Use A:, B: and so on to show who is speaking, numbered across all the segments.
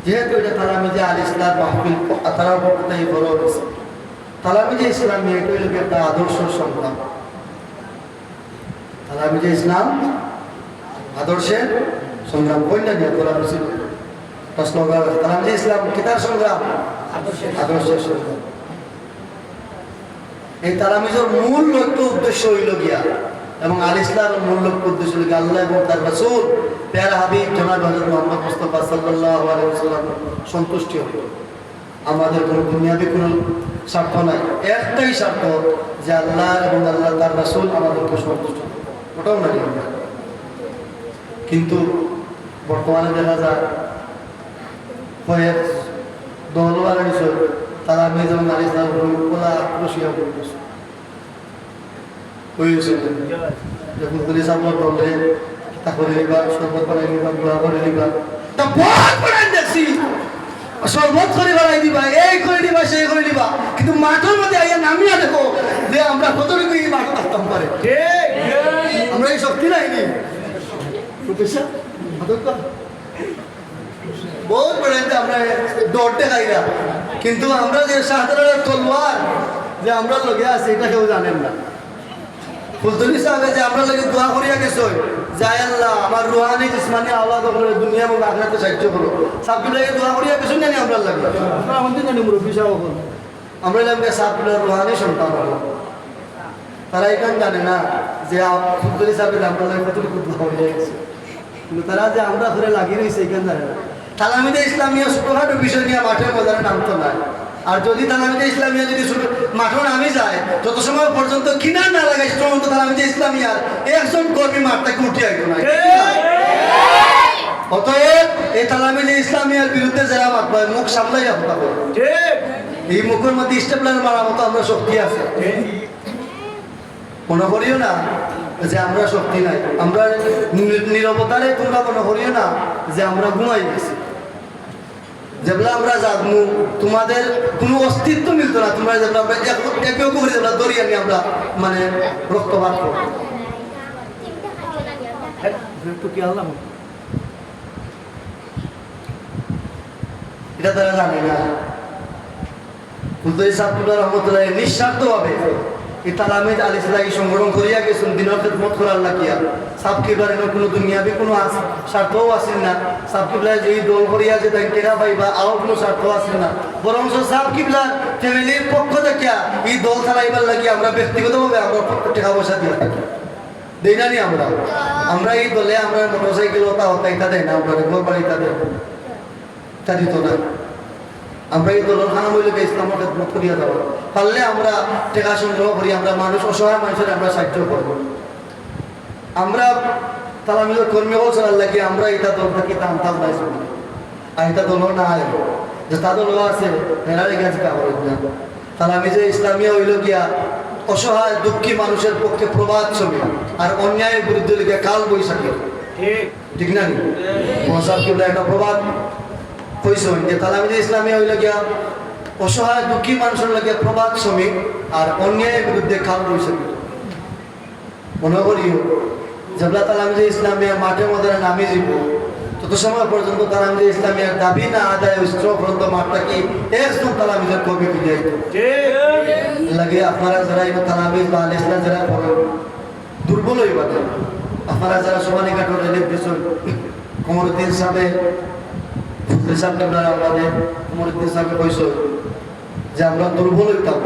A: যেহেতু এটা তালামিজে আল ইসলাম মাহফিল তারা পক্ষে বড় হয়েছে, তালামিজে ইসলাম নিয়ে এটা হইল একটা আদর্শ সংগ্রাম। তালামিজে ইসলাম আদর্শের সংগ্রাম কন্যা নিয়ে তোলা হয়েছিল। তালামিজে ইসলাম কিতার সংগ্রাম? আদর্শের সংগ্রাম। এই তালামিজের মূল লক্ষ্য উদ্দেশ্য হইল গিয়া, এবং আল ইসলামের মূল লক্ষ্য উদ্দেশ্য হইল আল্লাহ এবং তার রাসূল প্যারা হাবিব জনাব হযরত মুহাম্মদ মুস্তাফা সাল্লাল্লাহু আলাইহি ওয়াসাল্লাম সন্তুষ্টি হবে। আমাদের কোনো দুনিয়াবি কোনো স্বার্থ নাই, একটাই স্বার্থ যে আল্লাহ এবং আল্লাহ তার রাসূল আমাদেরকে সন্তুষ্ট হবে, ওটাও নাই। কিন্তু বর্তমানে দেখা যায় কয়েক দলওয়ালা বিষয় তারা মেজর নারী খোলা আক্রোশিয়া হয়েছে। যখন পুলিশ আমার দলে তা করে নিবা, শরবত বানাই নিবা, গুড়া করে নিবা, তা বহুত বানাই দেখছি, শরবত করে বানাই দিবা, এই করে দিবা, সেই করে দিবা, কিন্তু মাঠের মধ্যে আইয়া নামিয়া দেখো যে আমরা কতটুকু এই মাঠ থাকতাম পারে। আমরা এই শক্তি নাইনি বহুত বেড়াইতে আমরা দৌড়তে খাই না, কিন্তু আমরা যে শাহজালালের তলোয়ার যে আমরা লগে আছি এটা কেউ জানেন না। ফুলতলি সাহেব যে আমরা লগে দোয়া করিয়া গেছো যাই আল্লাহ আমার রুহানি জিসমানি আওলাদ দুনিয়া এবং আখিরাতে সাহায্য করো, সাবগুলোকে দোয়া করিয়া গেছো জানি আমরা লাগে আমাদের জানি মুরব্বী সাহেব আমরা লাগবে সাবগুলোর রুহানি সন্তান হলো। তারা এখানে জানে না যে ফুলতলি সাহেবের আমরা লাগে কতটুকু দোয়া করিয়া গেছে, কিন্তু তারা যে আমরা ধরে লাগিয়ে রয়েছে এখানে জানে না। তালামিদে ইসলামিয়া ছোটখাটো বিষয় নিয়ে মাঠের বাজারে নামতো না, আর যদি তালামিদে ইসলামিয়া যদি মাঠে নামি যায় যত সময় পর্যন্ত কিনার না লাগাই পর্যন্ত তালামিদে ইসলামিয়ার একজন কর্মী মাঠটাকে উঠে আসতো না। অতএব এই তালামিদে ইসলামিয়ার বিরুদ্ধে যারা মাঠ পায় মুখ সামলাই হত্যা করে, এই মুখের মধ্যে স্টেপলার মারার মতো আমরা শক্তি আছে। মনে করিও না যে আমরা শক্তি নাই, আমরা নীরবতারে তোমরা মনে করিও না যে আমরা ঘুমাই গেছি। যেগুলো আমরা জাগমু তোমাদের কোনো অস্তিত্ব মিলতো না, তোমরা যেগুলো আমরা একে করে যেগুলো দরিয়া নিয়ে আমরা মানে রক্তপাত করবো। এটা তারা জানে না। ফুলতলি সাহেব রহমতুল্লাহ নিঃস্বার্থ ভাবে এই তালামিদ আল ইসলামী সংগঠন করিয়া গেছেন দিনের খেদমত করার লাগিয়া। সাবকিবলার কোনো দুনিয়াবি কোনো স্বার্থও আসেন না, সাবকিবলার যে দল করিয়া যে তাই টেকা পাইবা আরও কোনো স্বার্থ আসেন না, বরং সাবকিবলার ফ্যামিলির পক্ষ থেকে এই দল চালাইবার লাগিয়া আমরা ব্যক্তিগতভাবে আমরা টাকা পয়সা দিয়ে থাকি, দেই না নি আমরা। আমরা এই দলে আমরা মোটরসাইকেল হতা হতা ইটা দেয় না, আমরা ঘর বাড়ি ইটা দেয় তা দিত না। আমরা এই দলের খানা মূল্যকে ইসলামের খেদমত করিয়া দেওয়া পারলে আমরা টাকা সংগ্রহ করি, আমরা মানুষ অসহায় মানুষের আমরা সাহায্য করব। আমরা তালামিজের কর্মী হল চলার লাগে আমরা এটা দল থাকি তা আনতাম নাই, আর এটা দল না আয় যে তা দল আছে হেরারে গেছে কাগজ না। তালামিজে ইসলামিয়া হইল গিয়া অসহায় দুঃখী মানুষের পক্ষে প্রবাদ ছবি, আর অন্যায়ের বিরুদ্ধে লিখে কাল বৈশাখী, ঠিক না? একটা প্রবাদ কইসন যে তালামিদে ইসলামিয়া হইল গিয়া অসহায় দুঃখী মানুষের লাগে প্রবাদ শ্রমিক, আর অন্যায়ের বিরুদ্ধে কাল বৈশাখী। মনে করিও যেগুলা তালামিদে ইসলামিয়া মাঠে মধ্যে নামিয়ে দিব তত সময় পর্যন্ত তালামিদে ইসলামিয়ার দাবি না আদায় পর্যন্ত মাঠটা কি একদম তালামিদের কবি ফিরে লাগে। আপনারা যারা এই তালামিদ বা আল ইসলাম যারা দুর্বল হয়ে পারে, আপনারা যারা সমানি কাঠর দেখতেছেন কমরুদ্দিন সাহেব আমাদের কমরুদ্দিন সাহেব কইস যে আমরা দুর্বল হইতাম,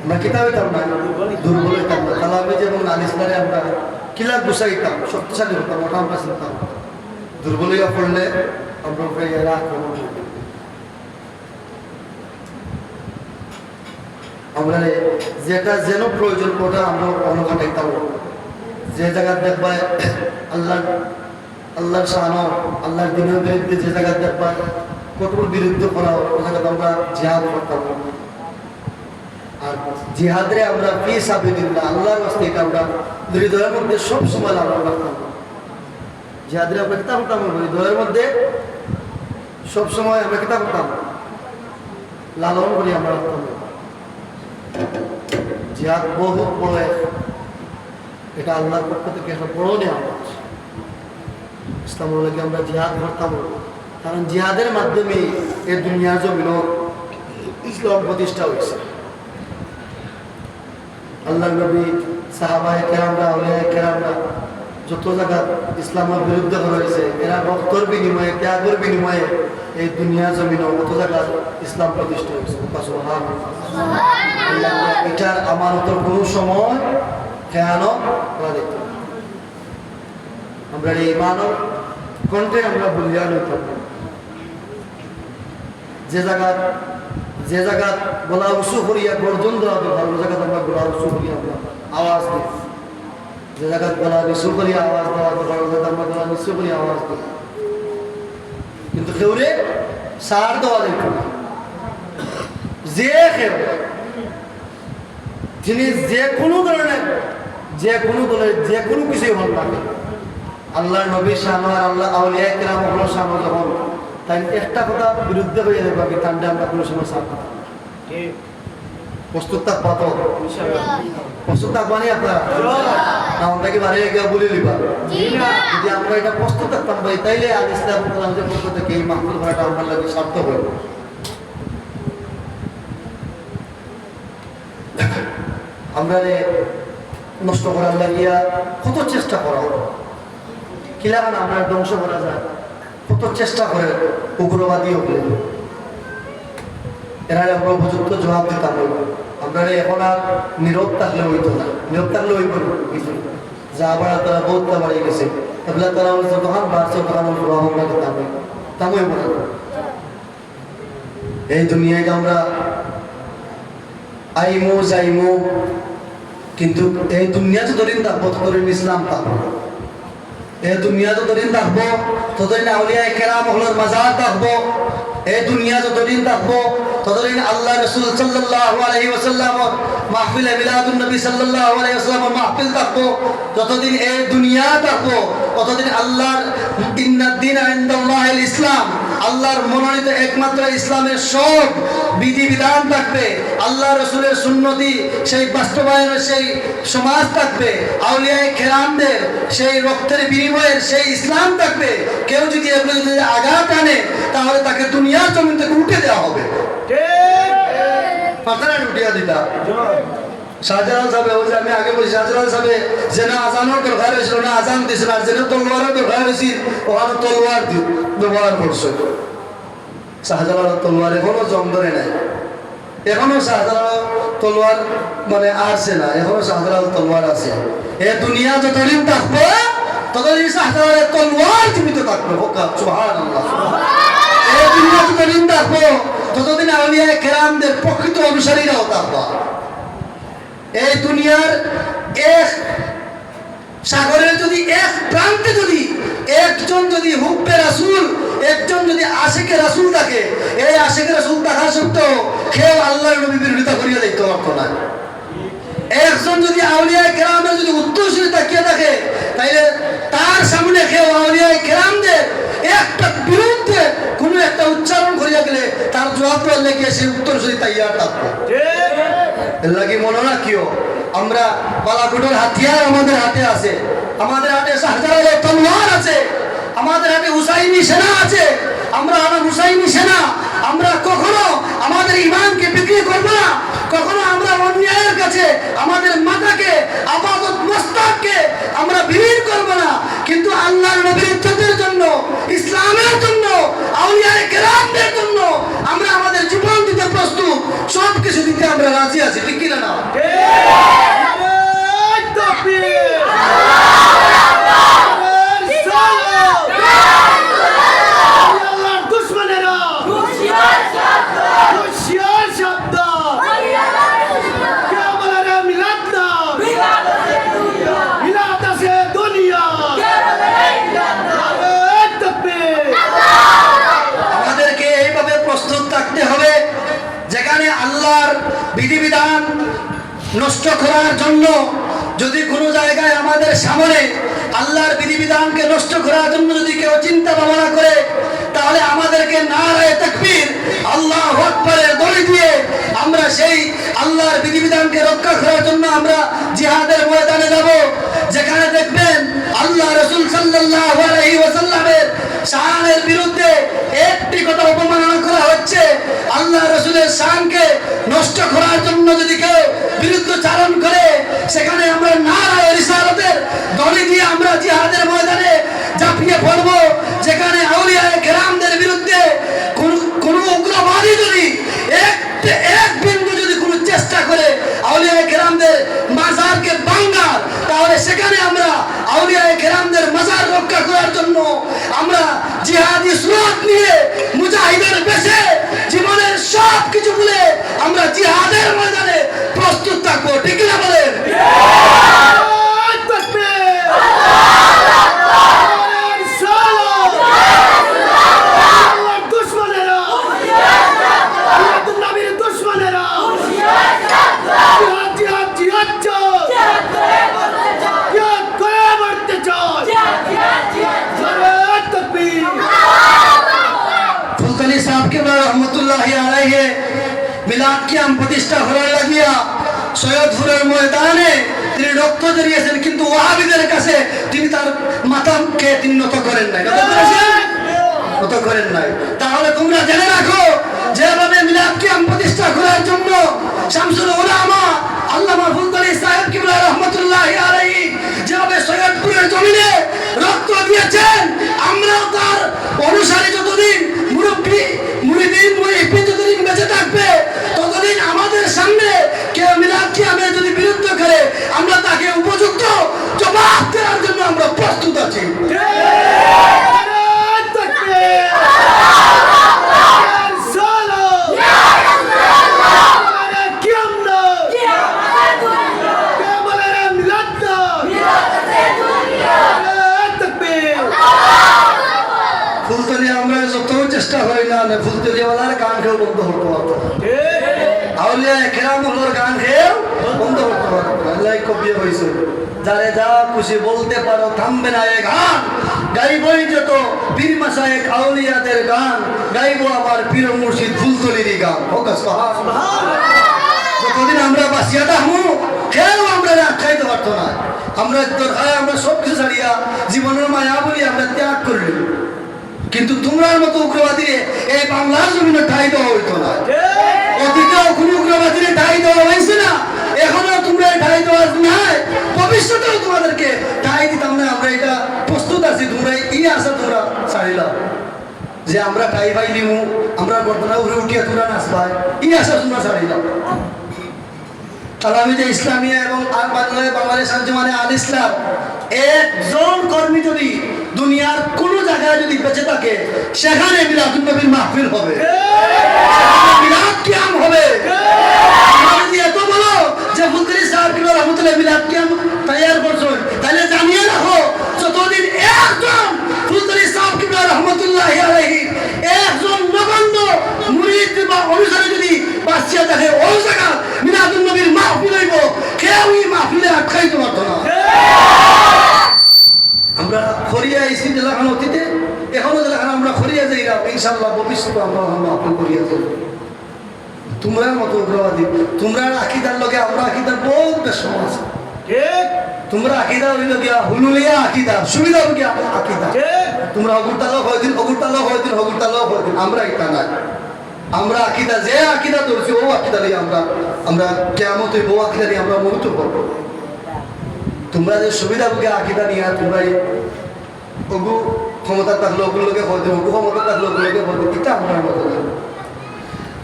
A: আমরা কিতাব হইতাম না, দুর্বল হইতাম না। তালামিদ এবং আল ইসলামে আমরা কিলা গুছাইতাম, শক্তিশালী হতাম, ওটা আমরা চিনতাম। দুর্বল হইয়া পড়লে আমরা আমরা যেটা যেন প্রয়োজন ওটা আমরা অনুঘটাইতাম। যে জায়গা দেখবা আল্লাহর শানো আল্লাহর দিনের বিরুদ্ধে, যে জায়গা দেখবা কঠোর বিরুদ্ধে করা ও জায়গাতে আমরা জিহাদ করতাম। আর জিহাদরে আমরা ফি সাবিলিল্লাহ আল্লাহর রাস্তায় এটা আমরা হৃদয়ের মধ্যে সবসময় লালন রাখতাম। জিহাদরে আমরা কিতাব করতাম হৃদয়ের মধ্যে সবসময় আমরা কিতাব করতাম লালন করি আমরা রাখতাম। জিহাদ বহু বড়, এটা আল্লাহর পক্ষ থেকে একটা বড় নিয়ামত। ইসলামের লাগে আমরা জিহাদ করতাম, কারণ জিহাদের মাধ্যমে এই দুনিয়ার জমিন ইসলাম প্রতিষ্ঠা হয়েছে। আল্লাহ নবী, সাহাবায়ে কেরামরা, আউলিয়ায়ে কেরামরা যত জায়গা ইসলামের বিরুদ্ধে রয়েছে, এরা রক্তর বিনিময়ে, ত্যাগের বিনিময়ে এই দুনিয়া জমিনে কত জায়গা ইসলাম প্রতিষ্ঠা হয়েছে। এটার আমানতের কোনো সময় খেয়ানত করা দেখতে পাই। আমরা এই মানব কণ্ঠে আমরা বলিয়া লইতে পারি। যে জায়গা গলা উঁচু করিয়া গর্জন দেওয়া তো ভালো জায়গা আমরা গলা উঁচু করিয়া আমরা আওয়াজ দিই। যে জায়গা গলা নিচু করিয়া আওয়াজ দেওয়া তো ভালো জায়গা আমরা গলা নিচু করিয়া আওয়াজ দিই। কিন্তু কেউরে সার দেওয়া দেখতে না। যে কেউ যিনি যে কোনো ধরনের যে কোনো কিছুই হল না, আল্লাহ নবীর সামনে আর আল্লাহ আউলিয়া কেরাম হলো সামনে যখন তাই একটা কথা বিরুদ্ধে হয়ে যাবে, বাকি তান্ডে আমরা কোনো সময় সাথ প্রস্তুত থাকবো। তো প্রস্তুত থাকবানি আপনারা? আমরা কি বাড়ি গিয়ে বলে দিবা? যদি আমরা এটা প্রস্তুত থাকতাম ভাই, তাইলে আজ ইসলাম পক্ষ থেকে এই মাহফিল করাটা আমার লাগে সার্থক হইব। আমরা নষ্ট করার লাগিয়া কত চেষ্টা করা কি লাগে না, আমরা ধ্বংস করা যায় কত চেষ্টা করে উগ্রবাদী হলে এরা আমরা উপযুক্ত জবাব দিতাম। আমরা এখন আর নীরব থাকলে হইতো না, নীরব থাকলে হইব যা আবার তারা বহুত বাড়িয়ে গেছে, তাহলে তারা যতক্ষণ বাড়ছে তখন আমরা দিতাম তামই মনে করি। এই দুনিয়ায় আমরা আইমো যাইমো, কিন্তু এই দুনিয়া যতদিন থাকবো ততদিন ইসলাম থাকবো। এই দুনিয়া যতদিন থাকবো ততদিন আউলিয়া কেরাম হলোর মাজার থাকবো। এই দুনিয়া যতদিন থাকবো ততদিন আল্লাহ রাসূল সাল্লাল্লাহু আলাইহি ওয়াসাল্লামের মাহফিল মিলাদুন নবী সাল্লাল্লাহু আলাইহি ওয়াসাল্লামের মাহফিল থাকবো। যতদিন এই দুনিয়া থাকবো ততদিন আল্লাহর ইন্নাদ দীনা ইনদাল্লাহিল ইসলাম, আল্লাহর মনোনীত একমাত্র ইসলামের সব বিধিবিধান থাকবে। আল্লাহ রাসূলের সুন্নতি সেই বাস্তবায়নের সেই সমাজ থাকবে। আউলিয়া কেরামদের সেই রক্তের বিনিময়ের সেই ইসলাম থাকবে। কেউ যদি এগুলো যদি আঘাত আনে তাহলে তাকে দুনিয়ার জমিন থেকে উঠে দেওয়া হবে। পাতারা উঠিয়া দিতা শাহজালাল সাহেব, ওই যে আমি আগে বলছি শাহজালাল সাহেব যেন আজানোর দরকার হয়েছিল না, আজান দিয়েছিল, আর যেন তলোয়ারের দরকার হয়েছি ওখানে তলোয়ার ব্যবহার করছে। শাহজালাল তলোয়ার এখনো জং ধরে নাই, এখনো শাহজালাল তলোয়ার মানে আসছে না, এখনো শাহজালাল তলোয়ার আছে। এ দুনিয়া যতদিন থাকবো ততদিন শাহজালালের তলোয়ার জীবিত থাকবে। সুবহানাল্লাহ। এই দুনিয়া যতদিন থাকবো ততদিন আউলিয়া কেরামদের প্রকৃত অনুসারীরাও থাকবো। এই দুনিয়ার এক সাগরের যদি এক প্রান্তে যদি একজন যদি হুব্বে রাসূল, একজন যদি আশিকে রাসূল থাকে, এই আশিকে রাসূল থাকা সত্ত্বেও কেউ আল্লাহর নবীর বিরোধিতা করিয়া দেখতে পারতো না। একজন যদি আউলিয়া কেরামের যদি উত্তরসূরি তাকিয়ে থাকে, তাইলে তার সামনে কেউ আউলিয়া কেরামদের একটা বিরুদ্ধে কোনো একটা উচ্চারণ করিয়া গেলে তার জবাব দেওয়ার লেগে সেই উত্তরসূরি তাইয়ার থাকবে। এর লাগে মনে রাখিও, আমরা বালাকোটের হাতিয়ার আমাদের হাতে আছে, আমাদের হাতে শাহজালালের তলোয়ার আছে, আমাদের হাতে হুসাইনি সেনা আছে। আমরা হুসাইনি সেনা, আমরা কখনো আমাদের ইমানকে বিক্রি করব না, কখনো আমরা অন্যায়ের কাছে আমাদের মাথাকে আপাতত মস্তককে আমরা বিলীন করব না। কিন্তু আল্লাহর নবীর ইজ্জতের জন্য, ইসলামের জন্য, আউলিয়া কেরামদের জন্য আমরা আমাদের জীবন দিতে প্রস্তুত, সব কিছু দিতে আমরা রাজি আছি। ঠিক কি না? বিধিবিধান নষ্ট করার জন্য যদি কোনো জায়গায় আমাদের সামনে আল্লাহর বিধিবিধানকে নষ্ট করার জন্য যদি কেউ চিন্তা ভাবনা করে, তাহলে আমাদেরকে নারায়ে তাকবীর আল্লাহু আকবারের দড়ি দিয়ে আমরা সেই আল্লাহর বিধিবিধানকে রক্ষা করার জন্য আমরা জিহাদের ময়দানে যাব। যেখানে দেখবেন আল্লাহ রাসূল সাল্লাল্লাহু আলাইহি ওয়াসাল্লামের শানের বিরুদ্ধে একটি কথা অপমাননা করা হচ্ছে, আল্লাহ রসুলের শানকে নষ্ট করার জন্য যদি কেউ বিরুদ্ধচারণ করে, সেখানে আমরা নারায়ে রিসালাতের ধ্বনি দিয়ে আমরা জিহাদের ময়দানে ঝাঁপিয়ে পড়বো। যেখানে আউলিয়ায়ে কেরামদের বিরুদ্ধে কোন উগ্রবাদী যদি এক বিন্দু যদি কোনো চেষ্টা করে আউলিয়ায়ে কেরামদের মাজারকে ভাঙার, তাহলে সেখানে আমরা আউলিয়ায়ে কেরামদের মাজার রক্ষা করার জন্য আমরা জিহাদি স্রোত নিয়ে মুজাহিদের বেশে জীবনের সব কিছু ভুলে আমরা জিহাদের ময়দানে প্রস্তুত থাকবো। ঠিক না বলেন? মিলাদ কিয়াম প্রতিষ্ঠা করার লাগিয়া সৈয়দপুরের ময়দানে তিনি রক্ত জড়িয়েছেন, কিন্তু ওয়াহাবিদের কাছে তিনি তার মাথাকে তিনি নত করেন নাই, নত করেন নাই। তাহলে তোমরা জেনে রাখো, যেভাবে মিলাদ কিয়াম প্রতিষ্ঠা করার জন্য শামসুল উলামা আল্লামা ফুলতলি সাহেব কিবলা রাহমাতুল্লাহি আলাইহি যেভাবে সৈয়দপুরের জমিনে রক্ত দিয়েছেন, আমরাও তার অনুসারী যতদিন মুরিদিন যতদিন বেঁচে থাকবে, ততদিন আমাদের সামনে কেউ মিলাদ কিয়ামের যদি বিরুদ্ধ করে, আমরা তাকে উপযুক্ত জবাব দেওয়ার জন্য আমরা প্রস্তুত আছি। ফুলতলি আমরা যত চেষ্টা করি না, ফুলতলিওয়ালার গান খেয়েও বন্ধ করতে পারতো না, আউলিয়ায়ে কেরামুল্লাহর গান খেয়েও বন্ধ করতে পারতো না। আল্লাহ কবি হয়েছে, যারে যা খুশি বলতে পারো থামবে না এ গান, গাইবই যত পীর মাশায়েখ আউলিয়াদের গান, গাইবো আমার পীর মুর্শিদ ফুলতলিরই গান। যতদিন আমরা বাঁচিয়া থাকবো, কেউ আমরা রাত খাইতে পারতো না। আমরা আমরা সব কিছু ছাড়িয়া জীবনের মায়া বলি আমরা ত্যাগ করলি, কিন্তু তোমরার মতো উগ্রবাদী এই বাংলার জমিনে ঠাই দেওয়া হইতো না। অতীতেও কোন উগ্রবাদীর ঠাই দেওয়া হয়েছে না, এখনো তোমরা ঠাই দেওয়া নাই, ভবিষ্যতেও তোমাদেরকে ঠাই দিতাম না। আমরা এটা প্রস্তুত আছি, তোমরা আশা তোমরা ছাড়িলাম যে আমরা ঠাই পাই নিমু, আমরা বর্তমানে উড়ে উঠিয়া তোমরা নাচবাই, আশা তোমরা ছাড়িলাম। তালামিজে ইসলামিয়া এবং বাংলাদেশ আঞ্জুমানে আল ইসলাম একজন কর্মী যদি দুনিয়ার কোন জায়গায় যদি বেঁচে থাকে, সেখানে মিলাদুন নবীর মাহফিল হবে, মিলাদ কিয়াম হবে। যদি এত বলো যে ফুলতলি সাহেব কিবলা রাহমাতুল্লাহ মিলাদ কিয়াম তৈয়ার করছেন, তাহলে জানিয়ে রাখো, যতদিন একজন ফুলতলি সাহেব কিবলা রাহমাতুল্লাহি আলাইহি একজন নগণ্য মুরিদ বা অনুসারী যদি বাঁচিয়া থাকে, ওই জায়গা মিলাদুন নবীর মাহফিল হইব, কেউই মাহফিলে আটকাইতে পারতো না। আমরা খরিয়া এসি জেলাখান অতীতে, এখনো জেলাখান আমরা খরিয়া যাই না, ইনশাআল্লাহ ভবিষ্যতে আমরা মাহফিল করিয়া যাই। তোমরা মতো উগ্রবাদী, তোমরা আকিদার লগে আমরা আকিদার বহুত বেশ আছে। তোমরা আকিদা হইল গিয়া হুলুলিয়া আকিদা, সুবিধা হইল গিয়া আকিদা। তোমরা অগুরতালো হয়দিন, অগুরতালো হয়দিন, অগুরতালো হয়দিন, আমরা এটা নাই। আমরা আকিদা যে আকিদা ধরছি ও আকিদা নিয়ে আমরা কিয়ামত হইব, ও আকিদা নিয়ে আমরা মৃত্যু করবো। তোমরা যে সুবিধা বুকে আকিদা নিয়ে তোমরা ওগু ক্ষমতা থাকলে ওগুলোকে হয়তো, ওগু ক্ষমতা থাকলে ওগুলোকে হয়তো, এটা আমরা মতো না।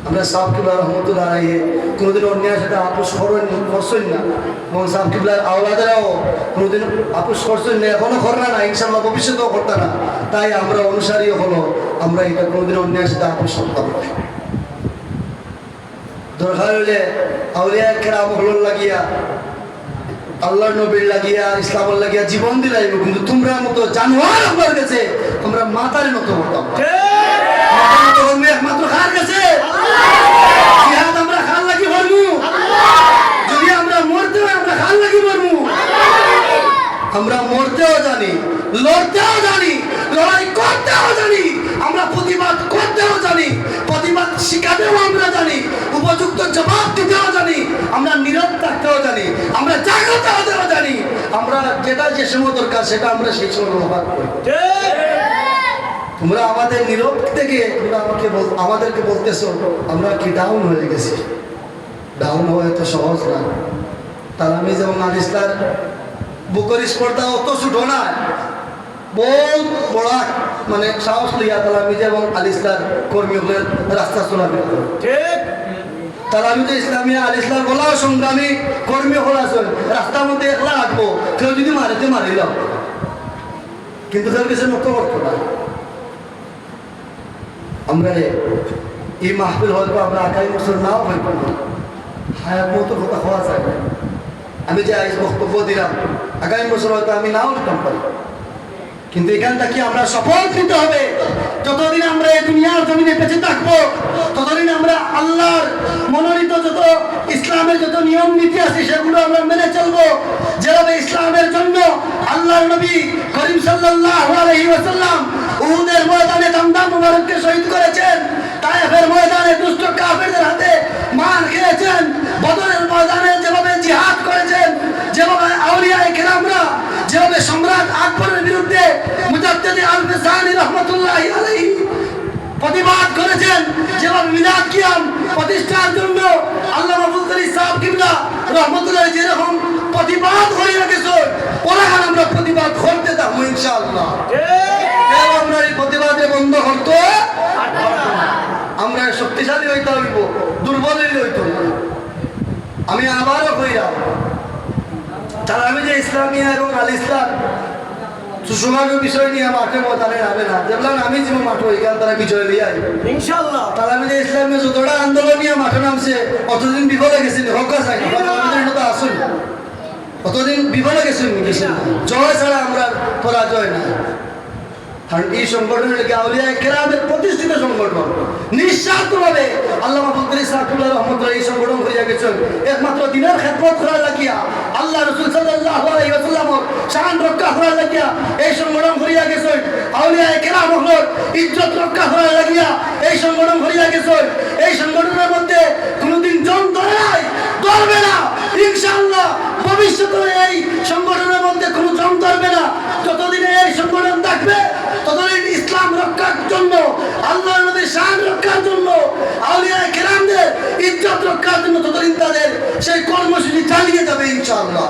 A: আমরা সাহেব কিবলা রাহমাতুল্লাহ আলাইহি কোনোদিন অন্যায়ের সাথে আপোষ করছেন না, এবং সাহেব কিবলার আওলাদেরাও কোনোদিন আপোষ করছেন না, এখনো করনা না, ইনশাআল্লাহ ভবিষ্যতেও করতে না। তাই আমরা অনুসারীও হলো, আমরা এটা কোনোদিন অন্যায়ের সাথে আপোষ করতাম না। দরকার হইলে আউলিয়া কেরাম হলোর লাগিয়া, আল্লাহর নবীর লাগিয়া, ইসলামের লাগিয়া জীবন দিলাইব, কিন্তু তোমরা মতো জানোয়ার আমার কাছে আমরা মাতার মতো হতাম। একমাত্র খার কাছে জিহাদ আমরা খাল লাগি ভরবো, যদি আমরা মরতে হয় আমরা খাল লাগি ভরবো। আমরা মরতেও জানি, লড়তেও জানি, লড়াই করতেও জানি, আমরা প্রতিবাদ করতেও জানি, প্রতিবাদ শিখাতেও আমরা জানি, উপযুক্ত জবাব দিতেও জানি, আমরা নীরব থাকতেও জানি, আমরা জাগ্রত হতেও জানি। আমরা যেটা যে সময় দরকার সেটা আমরা সেই সময় ব্যবহার করি। তোমরা আমাদের নীরব থেকে তোমরা আমাদেরকে বলতেছো আমরা কি ডাউন হয়ে গেছি। ডাউন হয়ে তো সহজ না। তালামিজ এবং আলিসলার বুকের স্পর্ধা অত ছোটো না, বহুত বড় মানে সাহস লইয়া তালামিজ এবং আলিসলার কর্মীদের রাস্তা চলাবে। তালামিজ ইসলামিয়া আলিসলার বলা সংগ্রামী কর্মী হল রাস্তার মধ্যে একলা রাখবো, কেউ যদি মারিতে মারিলাম, কিন্তু তার কাছে মতো করতো না। আমরা এই মাহফিল হয়তো আমরা আগামী বছর নাও হয়ে পারবো, হায়াত মতো কথা হওয়া যায় না। আমি যে আজ বক্তব্য দিলাম আগামী বছর হয়তো আমি নাও দিতাম পারি, কিন্তু এখানটা কি আমরা শপথ নিতে হবে যতদিন আমরা এই দুনিয়ার জমিনে বেঁচে থাকবো ততদিন আমরা আল্লাহর মনোনীত যত ইসলামের যত নিয়ম নীতি আছে সেগুলো আমরা মেনে চলবো। যেভাবে ইসলামের জন্য আল্লাহর নবী করিম সাল্লাল্লাহু আলাইহি ওয়াসাল্লাম উহুদের ময়দানে দমদম মুবারককে শহীদ করেছেন, তায়েফের ময়দানে দুষ্ট কাফেরদের হাতে মার খেয়েছেন, বদরের ময়দানে যেভাবে জিহাদ করেছেন, যেভাবে আউলিয়ায়ে কেরামরা যেভাবে সম্রাট আকবরের বিরুদ্ধে মুজাদ্দিদ আল-ফিসানি রাহমাতুল্লাহি আলাইহি প্রতিবাদ করেছেন, যেভাবে মিলাদ কিয়াম প্রতিষ্ঠার জন্য আল্লামা বুখারী সাহেব কিবলা রাহমাতুল্লাহি যেরকম প্রতিবাদ করে গেছে ওরা আমরা প্রতিবাদ করতে থাকবো ইনশাআল্লাহ। কেউ আমরা এই প্রতিবাদে বন্ধ করতে আমরা শক্তিশালী হইতে হইব, দুর্বলের হইতে হইব। আমি আবারও কইলাম তারা আমি যে ইসলামিয়া এবং আল ইসলাম সুষমার বিষয় নিয়ে মাঠে ময়দানে নামে না, দেখলাম আমি যে মাঠ ওইখান তারা বিজয় নিয়ে আসবে ইনশাআল্লাহ। তারা আমি যে ইসলামের যতটা আন্দোলন নিয়ে মাঠে নামছে অতদিন বিফলে গেছিল, হকা চাই তো আসুন অতদিন বিফলে গেছেন জয় ছাড়া আমরা পরাজয় না। কারণ এই সংগঠনের আউলিয়ায়ে কেরামের প্রতিষ্ঠিত সংগঠন, নিঃস্বার্থভাবে আল্লামা বুখারী সাহেবুল্লাহ রহমতুল্লাহ এই সংগঠন হইয়া গেছেন একমাত্র দিনের খেদমত করার লাগিয়া, আল্লাহ রাসূল সাল্লাল্লাহু আলাইহি ওয়াসাল্লামের শান রক্ষা করার লাগিয়া এই সংগঠন হইয়া গেছেন। আউলিয়ায়ে কেরাম হলোর ইজ্জত রক্ষা করার লাগিয়া এই সংগঠন হইয়া গেছেন। এই সংগঠনের মধ্যে কোনোদিন জন ধরে নাই, ধরবে না ইনশাআল্লাহ। ভবিষ্যতে এই সংগঠনের মধ্যে কোনো জন ধরবে না। যতদিন এই সংগঠন থাকবে ততদিন ইসলাম রক্ষার জন্য, আল্লাহর নবীর শান রক্ষার জন্য, আউলিয়ায়ে কেরামদের ইজ্জত রক্ষার জন্য ততদিন তাদের সেই কর্মসূচি চালিয়ে যাবে ইনশাআল্লাহ।